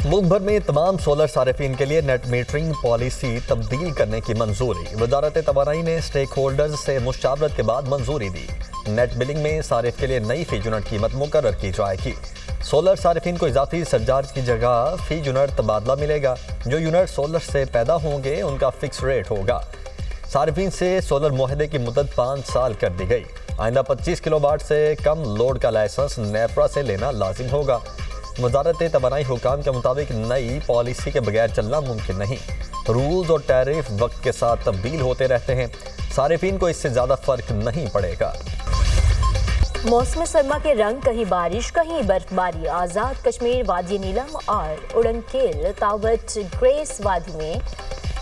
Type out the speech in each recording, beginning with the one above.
मुल्क भर में तमाम सोलर सारिफीन के लिए नेट मीटरिंग पॉलिसी तब्दील करने की मंजूरी। वजारत तवानाई ने स्टेक होल्डर्स से मुशावरत के बाद मंजूरी दी। नेट बिलिंग में सारिफ के लिए नई फी यूनिट कीमत मुकर्रर की जाएगी। सोलर सारिफीन को इजाफी सरचार्ज की जगह फी यूनिट तबादला मिलेगा। जो यूनिट सोलर से पैदा होंगे उनका फिक्स रेट होगा। सारिफीन से सोलर मुआहदे की मुद्दत 5 साल कर दी गई। आइंदा 25 किलोवाट से कम लोड का लाइसेंस नेपरा से लेना लाजिम होगा। वजारत तवानाई हुकाम के मुताबिक नई पॉलिसी के बगैर चलना मुमकिन नहीं। रूल्स और टैरिफ वक्त के साथ तब्दील होते रहते हैं। सारिफीन को इससे ज़्यादा फर्क नहीं पड़ेगा। मौसम सरमा के रंग, कहीं बारिश कहीं बर्फबारी। आज़ाद कश्मीर, वादी नीलम और उड़नकेल तावत ग्रेस वादी में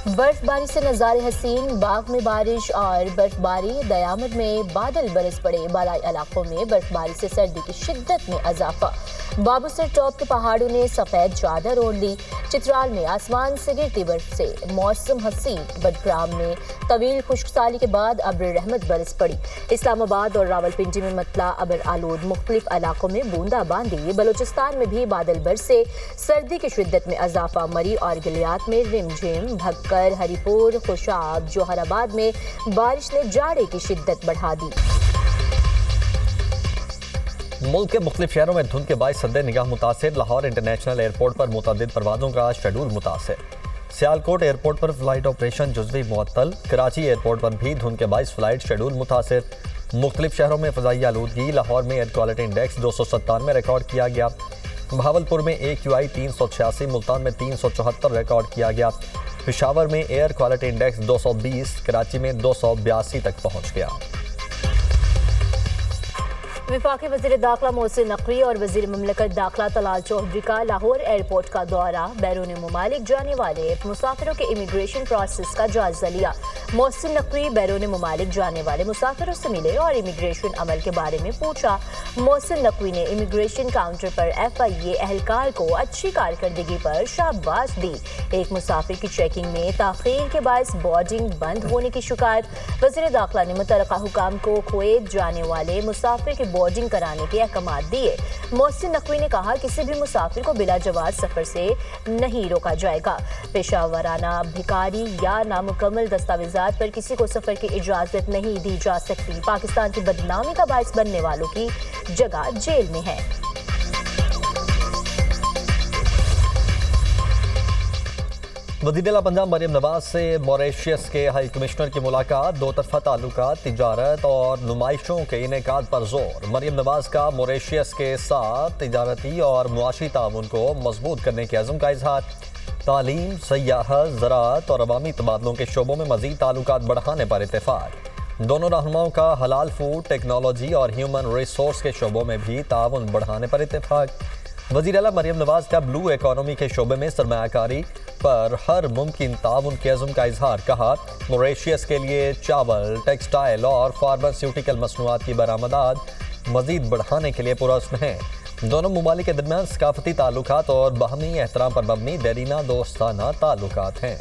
बर्फबारी से नज़ारे हसीन। बाग में बारिश और बर्फबारी। दयामद में बादल बरस पड़े। बालाई इलाकों में बर्फबारी से सर्दी की शिद्दत में इजाफा। बाबूसर टॉप के पहाड़ों ने सफ़ेद चादर ओढ़ ली। चित्राल में आसमान से गिरती बर्फ से मौसम हसीन। बडग्राम में तवील खुश्कसाली के बाद अब्र रहमत बरस पड़ी। इस्लामाबाद और रावलपिंडी में मतला अबर आलूद। मुख्तलिफ इलाकों में बूंदाबांदी। बलूचिस्तान में भी बादल बरसे। सर्दी की शिद्दत में इजाफा। मरी और गलियात में रिमझिम। भक्कर, हरीपुर, खुशाब, जोहराबाद में बारिश ने जाड़े की शिद्दत बढ़ा दी। मुल्क के मुख्तलिफ शहरों में धुंध के बाइस सद्दे निगाह मुतासिर। लाहौर इंटरनेशनल एयरपोर्ट पर मुतअद्दिद परवाज़ों का शेड्यूल मुतासिर। सियालकोट एयरपोर्ट पर फ्लाइट ऑपरेशन जुज़वी मुअत्तल। कराची एयरपोर्ट पर भी धुंध के बाइस फ्लाइट शेड्यूल मुतासिर। मुख्तलिफ शहरों में फ़ज़ाई आलूदगी। लाहौर में एयर क्वालिटी इंडेक्स 297 रिकॉर्ड किया गया। बहावलपुर में AQI 386, मुल्तान में 374 रिकॉर्ड किया गया। पेशावर में एयर क्वालिटी इंडेक्स 220, कराची में 282 तक पहुँच गया। वफाकी वज़ीर दाखिला मोहसिन नकवी और वज़ीर ममलकत दाखिला तलाल चौधरी का लाहौर एयरपोर्ट का दौरा। बैरून ममालिक जाने वाले मुसाफिरों के इमिग्रेशन प्रोसेस का जायजा लिया। मोहसिन नकवी बैरून ममालिक जाने वाले मुसाफिरों से मिले और इमिग्रेशन अमल के बारे में पूछा। मोहसिन नकवी ने इमिग्रेशन काउंटर पर FIA एहलकार को अच्छी कारकर्दगी पर शाबाश दी। एक मुसाफिर की चेकिंग में ताख़ीर के बायस बोर्डिंग बंद होने की शिकायत। वज़ीर दाखिला ने मुतल्लिक़ा हुकाम को कुवैत जाने वाले मुसाफिर के बोर्डिंग कराने के अहकामात दिए। मोहसिन नकवी ने कहा किसी भी मुसाफिर को बिला जवाज़ सफ़र से नहीं रोका जाएगा। पेशावराना भिखारी या नामुकम्मल दस्तावेज़ात पर किसी को सफ़र की इजाज़त नहीं दी जा सकती। पाकिस्तान की बदनामी का बायस बनने वालों की जगह जेल में है। वज़ीर-ए-आला पंजाब मरियम नवाज से मॉरिशस के हाई कमिश्नर की मुलाकात। दो तरफा ताल्लुकात, तिजारत और नुमाइशों के इनेकाद पर जोर। मरियम नवाज का मॉरिशस के साथ तिजारती और मुआशी ताउन को मजबूत करने के अज़्म का इजहार। तालीम, सयाहत, ज़राअत और अवामी तबादलों के शोबों में मज़ीद ताल्लुकात बढ़ाने पर इत्तेफाक। दोनों रहनुमाओं का हलाल फूड, टेक्नोलॉजी और ह्यूमन रिसोर्स के शोबों में भी ताउन बढ़ाने पर इत्तेफाक। वज़ीर-ए-आला मरियम नवाज का ब्लू इकॉनमी के शोबे में सरमायाकारी पर हर मुमकिन ताउन के अज़्म का इजहार। कहा मॉरिशस के लिए चावल, टेक्सटाइल और फार्मास्यूटिकल मसनूआत की बरामदात मज़ीद बढ़ाने के लिए पुरअज़्म हैं। दोनों ममालिक के दरमियान सकाफती ताल्लुकात और बाहमी एहतराम पर मबनी देरीना दोस्ताना ताल्लुकात हैं।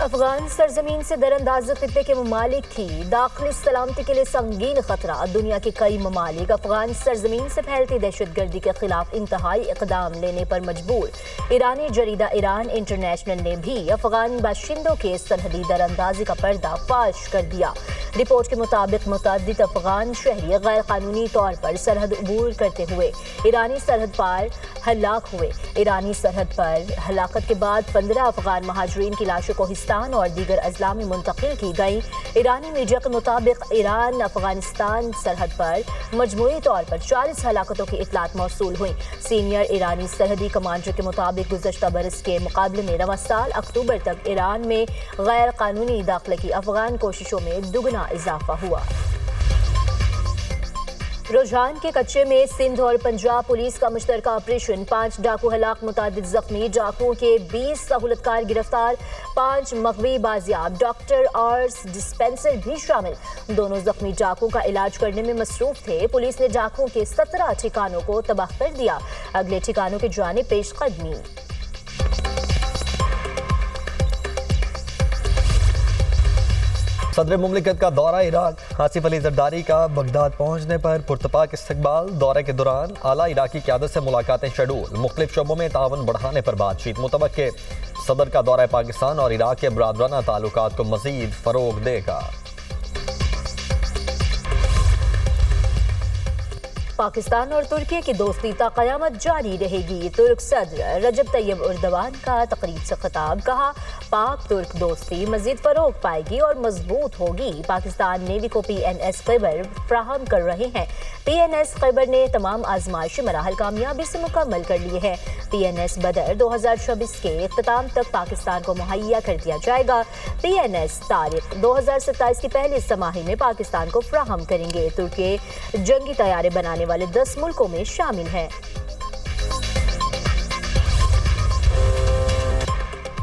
अफगान सरजमीन से दरअंदाज खित्ते के ममालिक की दाखिली सलामती के लिए संगीन खतरा। दुनिया के कई ममालिक अफगान सरजमीन से फैलती दहशतगर्दी के खिलाफ इंतहाई इकदाम लेने पर मजबूर। ईरानी जरीदा ईरान इंटरनेशनल ने भी अफगान बाशिंदों के सरहदी दरअंदाजी का पर्दा फाश कर दिया। रिपोर्ट के मुताबिक मुतअद्दिद अफगान शहरी गैर कानूनी तौर पर सरहद अबूर करते हुए ईरानी सरहद पार हलाक हुए। ईरानी सरहद पर हलाकत के बाद 15 अफगान महाजरीन की लाशों को और दीगर अजला में मुंतकिल की गई। ईरानी मीडिया के मुताबिक ईरान अफगानिस्तान सरहद पर मजमूई तौर पर 40 हलाकतों की इतलात मौसूल हुई। सीनियर ईरानी सरहदी कमांडर के मुताबिक गुज़श्ता बरस के मुकाबले में रवां साल अक्टूबर तक ईरान में गैर कानूनी दाखिले की अफगान कोशिशों में दुगना इजाफा हुआ। रुझान के कच्चे में सिंध और पंजाब पुलिस का मुश्तरका ऑपरेशन। 5 डाकू हलाक, मुतादिद जख्मी। डाकुओं के 20 सहूलतकार गिरफ्तार। 5 मगवी बाजियाब। डॉक्टर और डिस्पेंसर भी शामिल। दोनों जख्मी डाकुओं का इलाज करने में मसरूफ थे। पुलिस ने डाकुओं के 17 ठिकानों को तबाह कर दिया। अगले ठिकानों की जानिब पेशकदमी। सदर मुमलिकत का दौरा इराक। आसिफ अली जरदारी का बगदाद पहुंचने पर पुरतपाक इस्तकबाल। दौरे के दौरान आला इराकी क़यादत से मुलाकातें शेड्यूल। मुख्तलिफ शोबों में तावन बढ़ाने पर बातचीत मुतवक्के। सदर का दौरा पाकिस्तान और इराक के बरादराना ताल्लुकात को मजीद फरोग देगा। पाकिस्तान और तुर्की की दोस्ती ता क़यामत जारी रहेगी। तुर्क सदर रजब तैयब एर्दोगान का तकरीब से खिताब। कहा, पाक तुर्क दोस्ती मजीद फरोग पाएगी और मजबूत होगी। पाकिस्तान नेवी को PNS खैबर फ्राहम कर रहे हैं। PNS खैबर ने तमाम आजमाइशी मराहल कामयाबी से मुकम्मल कर लिए हैं। PNS बदर 2026 के इख्तिताम तक पाकिस्तान को मुहैया कर दिया जाएगा। PNS तारीख 2027 की पहली समाही में पाकिस्तान को फ्राहम करेंगे। तुर्की जंगी तैयारे बनाने वाले 10 मुल्कों में शामिल हैं।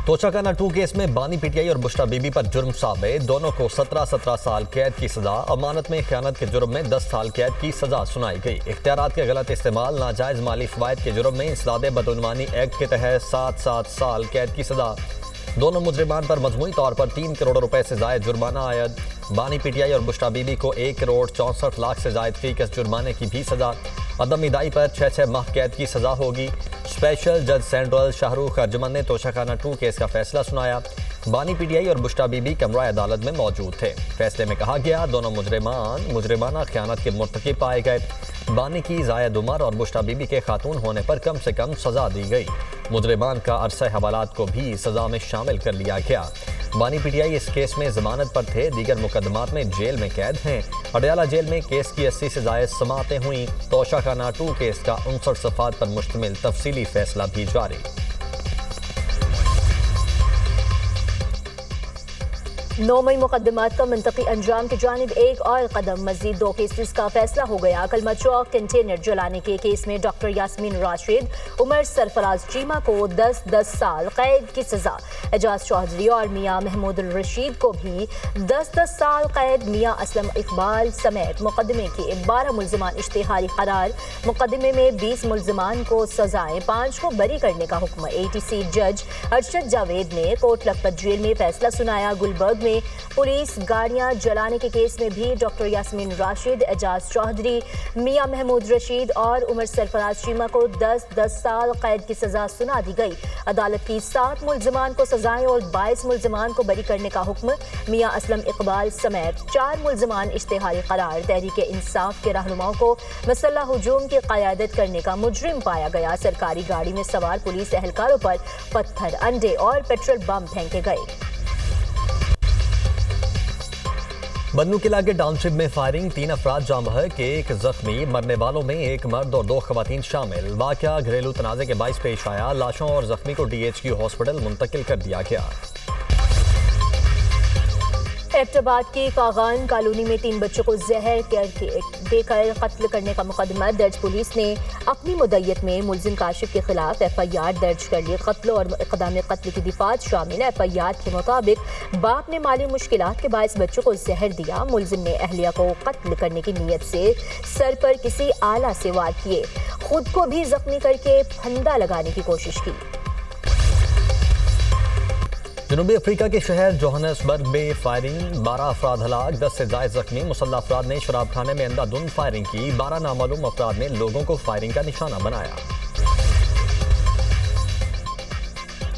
तोशाखाना 2 केस में बानी PTI और बुशरा बीबी पर जुर्म साबित। दोनों को 17 साल कैद की सजा, अमानत में खयानत के जुर्म में 10 साल कैद की सजा सुनाई गई। इख्तियारात के गलत इस्तेमाल, नाजायज माली फवायद के जुर्म में इंसदाद बदउनवानी एक्ट के तहत 7 साल कैद की सजा। दोनों मुजरिमान पर मजमूई तौर पर 3 करोड़ रुपए से जायद जुर्माना आयद। बानी PTI और बुशरा बीबी को 1 करोड़ 64 लाख से जायद फीस जुर्माने की भी सजा। अदम इदाई पर 6 माह कैद की सजा होगी। स्पेशल जज सेंट्रल शाहरुख अर्जमन ने तोशाखाना 2 केस का फैसला सुनाया। बानी PTI और बुशरा बीबी कमरा अदालत में मौजूद थे। फैसले में कहा गया, दोनों मुजरिमाना खयानत के मुर्तकिब पाए गए। बानी की जायद उमर और बुशरा बीबी के खातून होने पर कम से कम सजा दी गई। मुजरिमान का अरसा हवालात को भी सजा में शामिल कर लिया गया। बानी PTI इस केस में जमानत पर थे, दीगर मुकदमात में जेल में कैद हैं। अडयाला जेल में केस की 80 से जायद समातें हुई। तोशाखाना 2 केस का 59 सफ़ात पर मुश्तमिल तफसीली फैसला भी जारी। 9 मई मुकदमात का मंतकी अंजाम की जानिब एक और कदम। मजीद 2 केसेस का फैसला हो गया। कलमा चौक कंटेनर जलाने के केस में डॉक्टर यास्मीन राशिद, उमर सरफराज चीमा को 10 साल कैद की सजा। एजाज चौधरी और मियां महमूद रशीद को भी 10 साल कैद। मियां असलम इकबाल समेत मुकदमे के 12 मुल्जिमान इश्तिहारी करार। मुकदमे में 20 मुल्जिमान को सजाएं, 5 को बरी करने का हुक्म। ATC जज अरशद जावेद ने कोट लखपत जेल में फैसला सुनाया। गुलबर्ग में पुलिस गाड़ियां जलाने के केस में भी डॉक्टर यास्मीन राशिद, एजाज चौधरी, मियां महमूद रशीद और उमर सरफराज चीमा को 10 साल कैद की सजा सुना दी गई। अदालत की 7 मुल्जिमान को सजाएं और 22 मुल्जिमान को बरी करने का हुक्म। मियां असलम इकबाल समेत 4 मुल्जिमान इश्तिहारी करार। तहरीक इंसाफ के रहनुमाओं को मसल्ह हुजूम की क़यादत करने का मुजरिम पाया गया। सरकारी गाड़ी में सवार पुलिस एहलकारों पर पत्थर, अंडे और पेट्रोल बम फेंके गए। बन्नू किला के टाउनशिप में फायरिंग, 3 अफराद जाँ बहक, 1 जख्मी। मरने वालों में 1 मर्द और 2 खवातीन शामिल। वाक़या घरेलू तनाज़े के बाइस पेश आया। लाशों और जख्मी को DHQ हॉस्पिटल मुंतकिल कर दिया गया। एबटाबाद की कागान कॉलोनी में 3 बच्चों को जहर देकर कत्ल करने का मुकदमा दर्ज। पुलिस ने अपनी मुद्दत में मुल्जिम काशिफ के खिलाफ FIR दर्ज कर ली। कत्ल और इक़दाम कत्ल की दिफात शामिल है। FIR के मुताबिक बाप ने माली मुश्किलात के बायस बच्चों को जहर दिया। मुल्जिम ने अहलिया को कत्ल करने की नीयत से सर पर किसी आला से वार किए, खुद को भी जख्मी करके फंदा लगाने की कोशिश की। जनूबी अफ्रीका के शहर जोहान्सबर्ग में फायरिंग, 12 अफराद हलाक, 10 से जायद जख्मी। मुसल्लह अफराद ने शराब खाने में अंधाधुंध फायरिंग की। 12 नामालूम अफराद ने लोगों को फायरिंग का निशाना बनाया।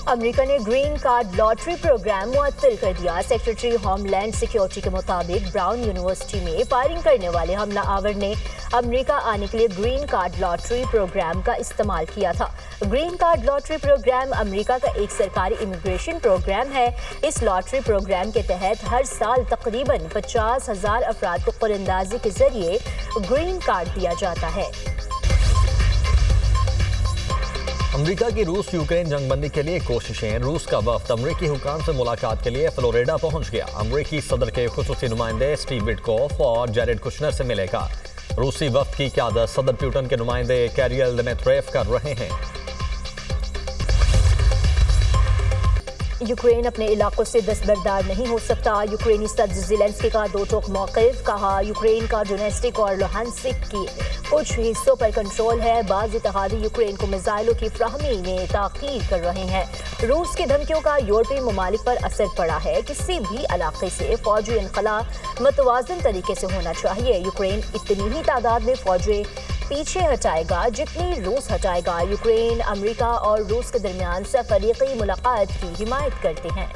अमेरिका ने ग्रीन कार्ड लॉटरी प्रोग्राम मुअत्तल कर दिया। सेक्रेटरी होमलैंड सिक्योरिटी के मुताबिक ब्राउन यूनिवर्सिटी में फायरिंग करने वाले हमला आवर ने अमेरिका आने के लिए ग्रीन कार्ड लॉटरी प्रोग्राम का इस्तेमाल किया था। Green card lottery program America का एक सरकारी इमिग्रेशन प्रोग्राम है। इस लॉटरी प्रोग्राम के तहत हर साल तकरीबन 50,000 अफराद को कुरअंदाजी के जरिए ग्रीन कार्ड दिया जाता है। अमेरिका की रूस यूक्रेन जंगबंदी के लिए कोशिशें। रूस का वफ्द अमेरिकी हुकाम से मुलाकात के लिए फ्लोरिडा पहुंच गया। अमेरिकी सदर के खुसूसी नुमाइंदे स्टीव विटकॉफ और जेरेड कुशनर से मिलेगा। रूसी वफ्द की क़यादत सदर पुतिन के नुमाइंदे कैरियल दिमित्रोव कर रहे हैं। यूक्रेन अपने इलाकों से दस्तबरदार नहीं हो सकता। यूक्रेनी सदर ज़ेलेंस्की का दो टोक मौक़िफ़। कहा, यूक्रेन का डोनेस्टिक और लुहांस्क की कुछ हिस्सों पर कंट्रोल है। बाज़ इत्तेहादी यूक्रेन को मिसाइलों की फ्राहमी में ताख़ीर कर रहे हैं। रूस की धमकियों का यूरोपीय ममालिक पर असर पड़ा है। किसी भी इलाके से फौजी इनखला मतवाज़न तरीके से होना चाहिए। यूक्रेन इतनी ही तादाद में फौजी पीछे हटाएगा जितनी रूस हटाएगा। यूक्रेन अमेरिका और रूस के दरमियान सफरीकी मुलाकात की हिमायत करते हैं।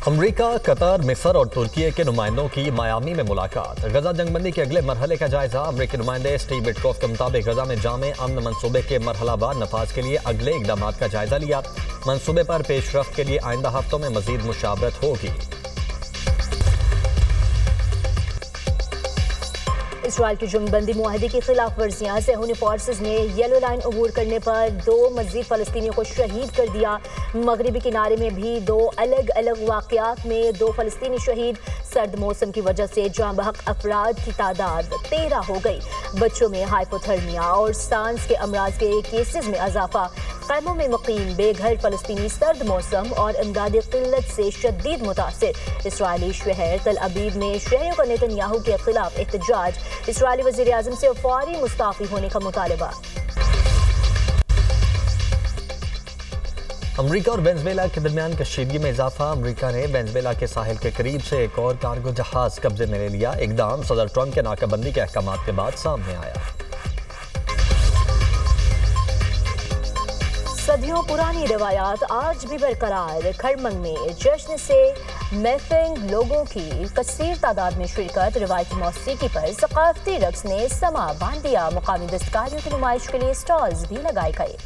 अमेरिका, कतर, मिस्र और तुर्की के नुमाइंदों की मायामी में मुलाकात। गजा जंगबंदी के अगले मरहले का जायजा। अमेरिकी नुमाइंदे स्टीव विटकॉफ के मुताबिक गजा में जामे अमन मंसूबे के मरहलावार नफाज के लिए अगले इकदाम का जायजा लिया। मंसूबे पर पेशरफ्त के लिए आइंदा हफ्तों में मजीद मुशावरत होगी। इसराइल की जंगबंदी मुआहदे की खिलाफ वर्जियां। सेहूनी फोर्सेस ने येलो लाइन अबूर करने पर 2 मजीद फलस्तीनियों को शहीद कर दिया। मगरबी किनारे में भी 2 अलग अलग वाकयात में 2 फलस्तीनी शहीद। सर्द मौसम की वजह से जाँ बहक अफराद की तादाद 13 हो गई। बच्चों में हाइपोथर्मिया और सांस के अमराज के केसेस में इजाफा। खैमों में मुकीम बेघर फलस्तीनी सर्द मौसम और इमदादी किल्लत से शदीद मुतासिर। इसराइली शहर तल अबीब में शहरियों का नेतन्याहू के खिलाफ एहतजाज। इसराइली वज़ीर आज़म से फौरी मुस्ताफ़ी होने का मुतालबा। अमेरिका और वेनेजुएला के दरमियान कशीदगी में इजाफा। अमेरिका ने वेनेजुएला के साहिल के करीब से एक और कार्गो जहाज कब्जे में ले लिया। इकदाम सदर ट्रंप के नाकाबंदी के अहकामात के बाद सामने आया। सदियों पुरानी रवायात आज भी बरकरार। खरमंग में जश्न से महफिल, लोगों की कसीर तादाद में शिरकत। रिवायती मौसीकी पर सकाफती रक्स ने समा बांध दिया। मुकामी दस्तकारियों की नुमाइश के लिए स्टॉल्स भी लगाए गए।